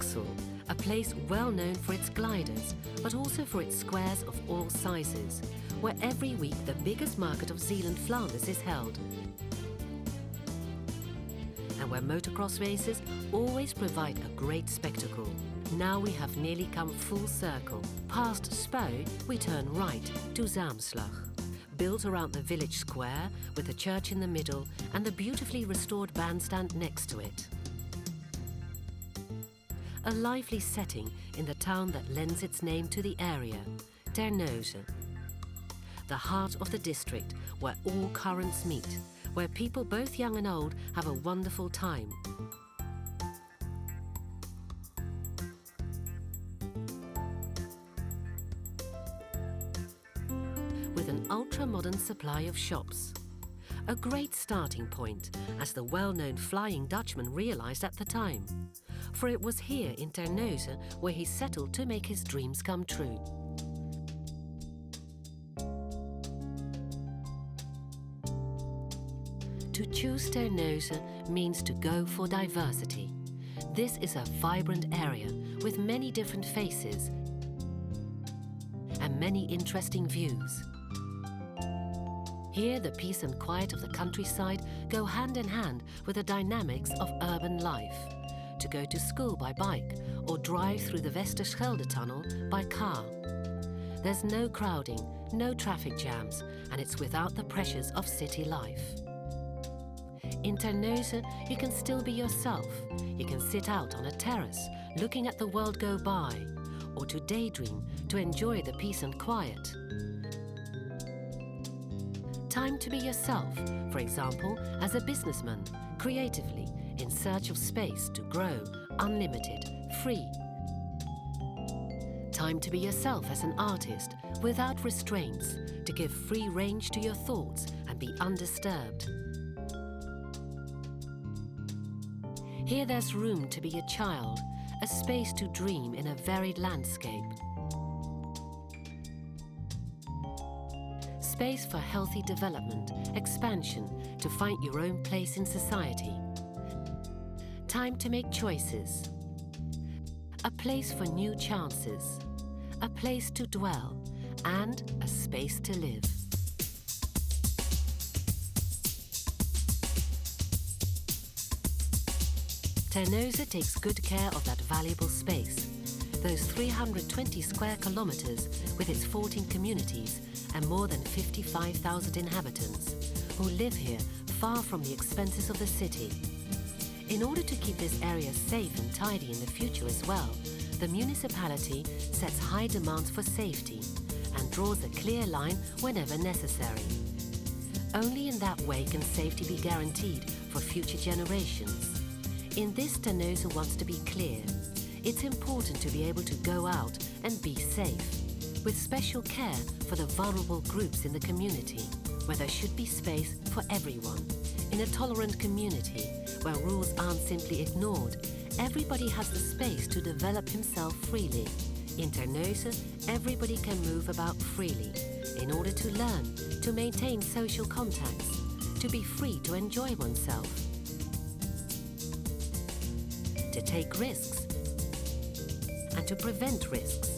Axel, a place well known for its gliders, but also for its squares of all sizes, where every week the biggest market of Zeeland Flanders is held. And where motocross races always provide a great spectacle. Now we have nearly come full circle. Past Spui, we turn right to Zaamslag. Built around the village square, with the church in the middle and the beautifully restored bandstand next to it. A lively setting in the town that lends its name to the area, Terneuzen. The heart of the district, where all currents meet, where people both young and old have a wonderful time. With an ultra-modern supply of shops. A great starting point, as the well-known Flying Dutchman realized at the time. For it was here in Terneuzen where he settled to make his dreams come true. To choose Terneuzen means to go for diversity. This is a vibrant area with many different faces and many interesting views. Here, the peace and quiet of the countryside go hand in hand with the dynamics of urban life. To go to school by bike or drive through the Westerschelde tunnel by car. There's no crowding, no traffic jams, and it's without the pressures of city life. In Terneuzen, you can still be yourself. You can sit out on a terrace, looking at the world go by, or to daydream, to enjoy the peace and quiet. Time to be yourself, for example, as a businessman, creatively, in search of space to grow, unlimited, free. Time to be yourself as an artist, without restraints, to give free range to your thoughts and be undisturbed. Here there's room to be a child, a space to dream in a varied landscape. Space for healthy development, expansion, to find your own place in society. Time to make choices. A place for new chances. A place to dwell, and a space to live. Terneuzen takes good care of that valuable space. Those 320 square kilometers with its 14 communities and more than 55,000 inhabitants who live here far from the expenses of the city. In order to keep this area safe and tidy in the future as well, the municipality sets high demands for safety and draws a clear line whenever necessary. Only in that way can safety be guaranteed for future generations. In this, Terneuzen wants to be clear. It's important to be able to go out and be safe, with special care for the vulnerable groups in the community, where there should be space for everyone. In a tolerant community, where rules aren't simply ignored, everybody has the space to develop himself freely. In Terneuzen, everybody can move about freely, in order to learn, to maintain social contacts, to be free to enjoy oneself, to take risks, and to prevent risks,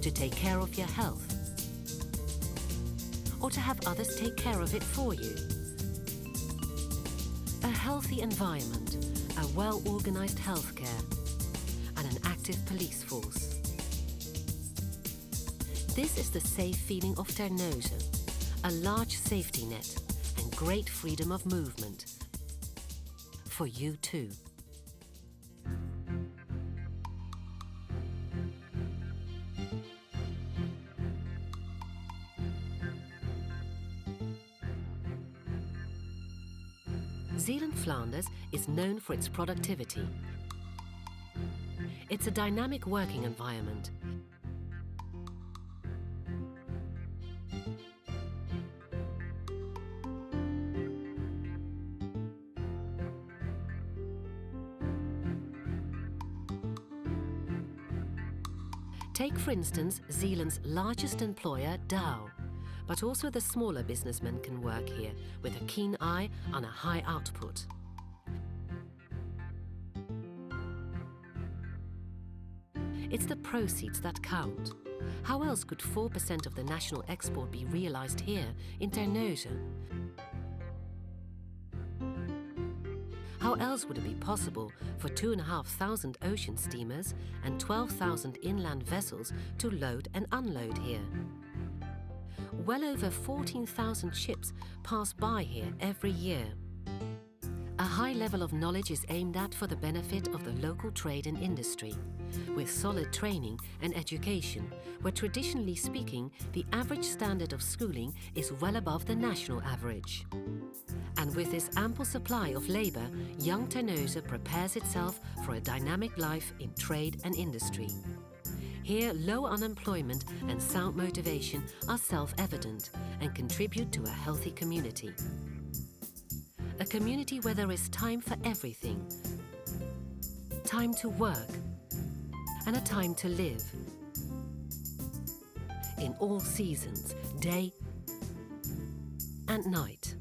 to take care of your health, or to have others take care of it for you. A healthy environment, a well-organized healthcare, and an active police force. This is the safe feeling of Terneuzen, a large safety net and great freedom of movement. For you too. Zeeland Flanders is known for its productivity. It's a dynamic working environment. Take, for instance, Zeeland's largest employer, Dow. But also the smaller businessmen can work here with a keen eye on a high output. It's the proceeds that count. How else could 4% of the national export be realized here in Terneuzen? How else would it be possible for 2,500 ocean steamers and 12,000 inland vessels to load and unload here? Well over 14,000 ships pass by here every year. A high level of knowledge is aimed at for the benefit of the local trade and industry, with solid training and education, where traditionally speaking, the average standard of schooling is well above the national average. And with this ample supply of labour, young Terneuzen prepares itself for a dynamic life in trade and industry. Here, low unemployment and sound motivation are self-evident and contribute to a healthy community. A community where there is time for everything. Time to work and a time to live. In all seasons, day and night.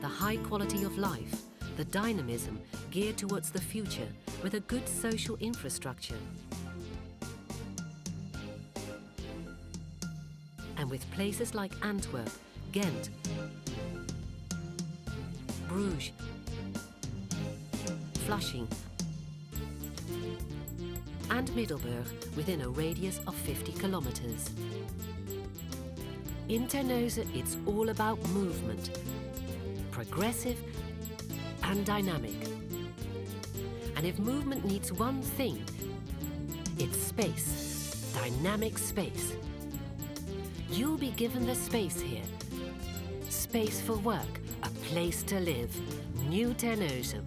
The high quality of life, the dynamism geared towards the future with a good social infrastructure. And with places like Antwerp, Ghent, Bruges, Flushing and Middelburg within a radius of 50 kilometers. In Terneuzen, it's all about movement, progressive and dynamic. And if movement needs one thing, it's space, dynamic space. You'll be given the space here. Space for work, a place to live. New Terneuzen.